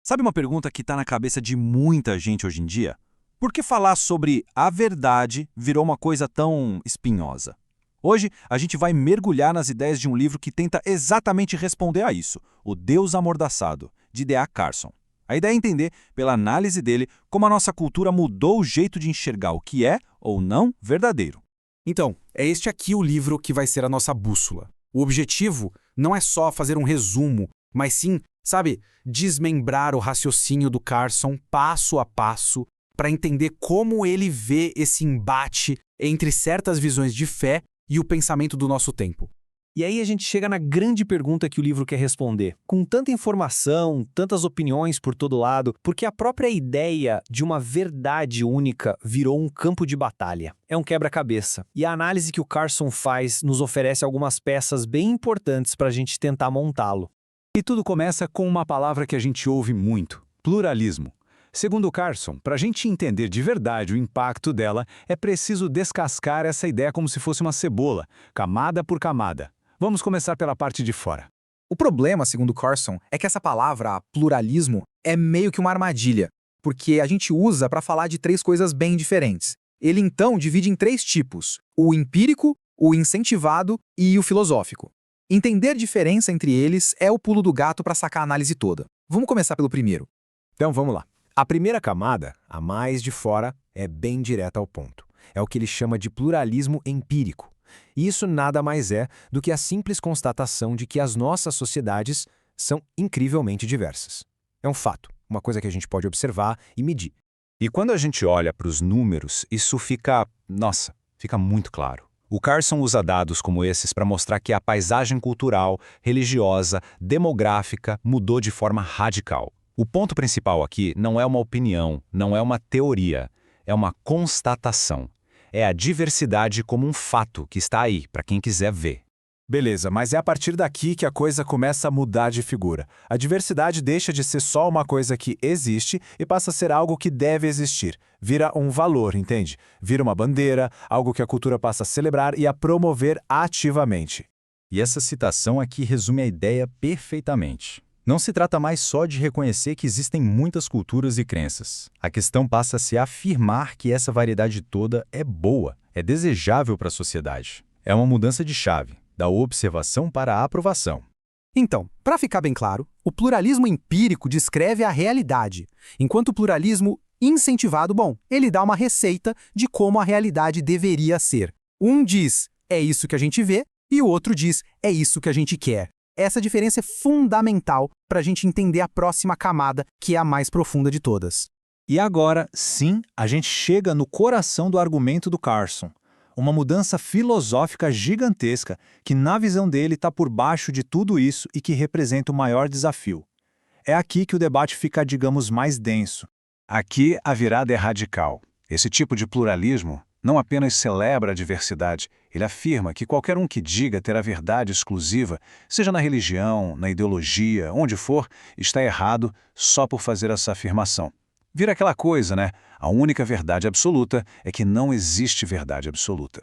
Sabe uma pergunta que está na cabeça de muita gente hoje em dia? Por que falar sobre a verdade virou uma coisa tão espinhosa? Hoje, a gente vai mergulhar nas ideias de um livro que tenta exatamente responder a isso, O Deus Amordaçado, de D.A. Carson. A ideia é entender, pela análise dele, como a nossa cultura mudou o jeito de enxergar o que é ou não verdadeiro. Então, é este aqui o livro que vai ser a nossa bússola. O objetivo não é só fazer um resumo, mas sim, sabe, desmembrar o raciocínio do Carson passo a passo para entender como ele vê esse embate entre certas visões de fé e o pensamento do nosso tempo. E aí a gente chega na grande pergunta que o livro quer responder. Com tanta informação, tantas opiniões por todo lado, por que a própria ideia de uma verdade única virou um campo de batalha? É um quebra-cabeça. E a análise que o Carson faz nos oferece algumas peças bem importantes para a gente tentar montá-lo. E tudo começa com uma palavra que a gente ouve muito: pluralismo. Segundo Carson, para a gente entender de verdade o impacto dela, é preciso descascar essa ideia como se fosse uma cebola, camada por camada. Vamos começar pela parte de fora. O problema, segundo Carson, é que essa palavra, pluralismo, é meio que uma armadilha, porque a gente usa para falar de três coisas bem diferentes. Ele então divide em três tipos: o empírico, o incentivado e o filosófico. Entender a diferença entre eles é o pulo do gato para sacar a análise toda. Vamos começar pelo primeiro. Então vamos lá. A primeira camada, a mais de fora, é bem direta ao ponto. É o que ele chama de pluralismo empírico. E isso nada mais é do que a simples constatação de que as nossas sociedades são incrivelmente diversas. É um fato, uma coisa que a gente pode observar e medir. E quando a gente olha para os números, isso fica muito claro. O Carson usa dados como esses para mostrar que a paisagem cultural, religiosa, demográfica mudou de forma radical. O ponto principal aqui não é uma opinião, não é uma teoria, é uma constatação. É a diversidade como um fato que está aí, para quem quiser ver. Beleza, mas é a partir daqui que a coisa começa a mudar de figura. A diversidade deixa de ser só uma coisa que existe e passa a ser algo que deve existir. Vira um valor, entende? Vira uma bandeira, algo que a cultura passa a celebrar e a promover ativamente. E essa citação aqui resume a ideia perfeitamente. Não se trata mais só de reconhecer que existem muitas culturas e crenças. A questão passa a se afirmar que essa variedade toda é boa, é desejável para a sociedade. É uma mudança de chave, da observação para a aprovação. Então, para ficar bem claro, o pluralismo empírico descreve a realidade, enquanto o pluralismo incentivado, ele dá uma receita de como a realidade deveria ser. Um diz, é isso que a gente vê, e o outro diz, é isso que a gente quer. Essa diferença é fundamental para a gente entender a próxima camada, que é a mais profunda de todas. E agora, sim, a gente chega no coração do argumento do Carson. Uma mudança filosófica gigantesca que, na visão dele, está por baixo de tudo isso e que representa o maior desafio. É aqui que o debate fica, digamos, mais denso. Aqui a virada é radical. Esse tipo de pluralismo não apenas celebra a diversidade, ele afirma que qualquer um que diga ter a verdade exclusiva, seja na religião, na ideologia, onde for, está errado só por fazer essa afirmação. Vira aquela coisa, né? A única verdade absoluta é que não existe verdade absoluta.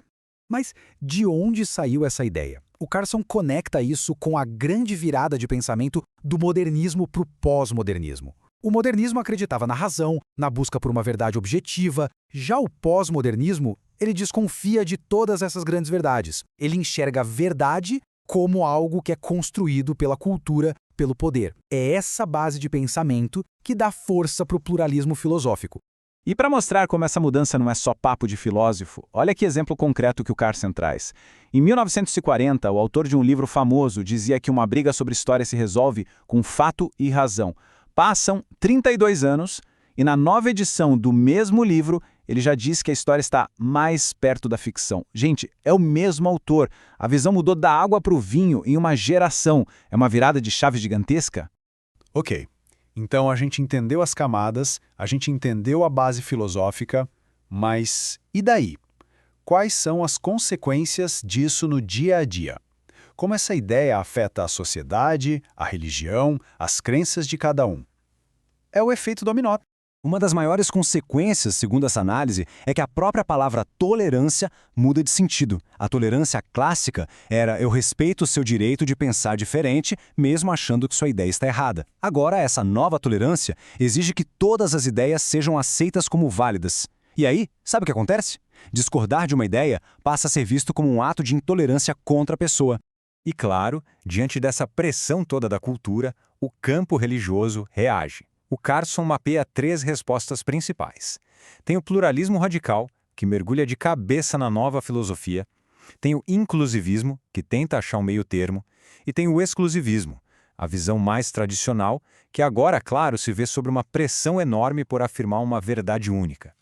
Mas de onde saiu essa ideia? O Carson conecta isso com a grande virada de pensamento do modernismo para o pós-modernismo. O modernismo acreditava na razão, na busca por uma verdade objetiva. Já o pós-modernismo, ele desconfia de todas essas grandes verdades. Ele enxerga a verdade como algo que é construído pela cultura, pelo poder. É essa base de pensamento que dá força para o pluralismo filosófico. E para mostrar como essa mudança não é só papo de filósofo, olha que exemplo concreto que o Carson traz. Em 1940, o autor de um livro famoso dizia que uma briga sobre história se resolve com fato e razão. Passam 32 anos e na nova edição do mesmo livro, ele já diz que a história está mais perto da ficção. Gente, é o mesmo autor. A visão mudou da água para o vinho em uma geração. É uma virada de chave gigantesca? Ok, então a gente entendeu as camadas, a gente entendeu a base filosófica, mas e daí? Quais são as consequências disso no dia a dia? Como essa ideia afeta a sociedade, a religião, as crenças de cada um? É o efeito dominó. Uma das maiores consequências, segundo essa análise, é que a própria palavra tolerância muda de sentido. A tolerância clássica era eu respeito o seu direito de pensar diferente, mesmo achando que sua ideia está errada. Agora, essa nova tolerância exige que todas as ideias sejam aceitas como válidas. E aí, sabe o que acontece? Discordar de uma ideia passa a ser visto como um ato de intolerância contra a pessoa. E claro, diante dessa pressão toda da cultura, o campo religioso reage. O Carson mapeia 3 respostas principais. Tem o pluralismo radical, que mergulha de cabeça na nova filosofia. Tem o inclusivismo, que tenta achar um meio termo. E tem o exclusivismo, a visão mais tradicional, que agora, claro, se vê sob uma pressão enorme por afirmar uma verdade única.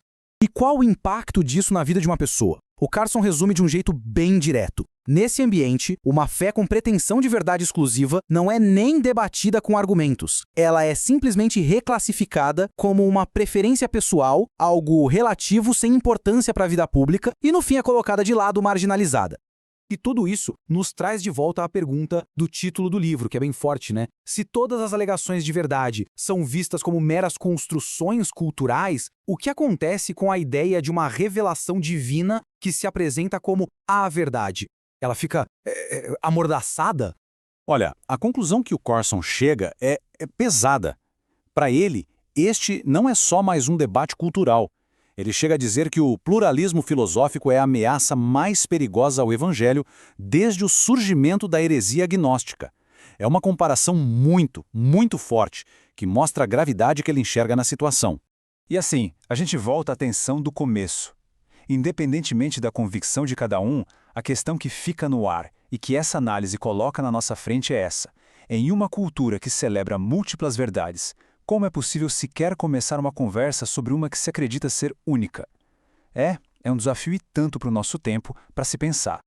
E qual o impacto disso na vida de uma pessoa? O Carson resume de um jeito bem direto. Nesse ambiente, uma fé com pretensão de verdade exclusiva não é nem debatida com argumentos. Ela é simplesmente reclassificada como uma preferência pessoal, algo relativo sem importância para a vida pública e, no fim, é colocada de lado, marginalizada. E tudo isso nos traz de volta à pergunta do título do livro, que é bem forte, né? Se todas as alegações de verdade são vistas como meras construções culturais, o que acontece com a ideia de uma revelação divina que se apresenta como a verdade? Ela fica amordaçada? Olha, a conclusão que o Carson chega é pesada. Para ele, este não é só mais um debate cultural. Ele chega a dizer que o pluralismo filosófico é a ameaça mais perigosa ao evangelho desde o surgimento da heresia gnóstica. É uma comparação muito, muito forte, que mostra a gravidade que ele enxerga na situação. E assim, a gente volta à tensão do começo. Independentemente da convicção de cada um, a questão que fica no ar e que essa análise coloca na nossa frente é essa. Em uma cultura que celebra múltiplas verdades, como é possível sequer começar uma conversa sobre uma que se acredita ser única? É um desafio e tanto para o nosso tempo para se pensar.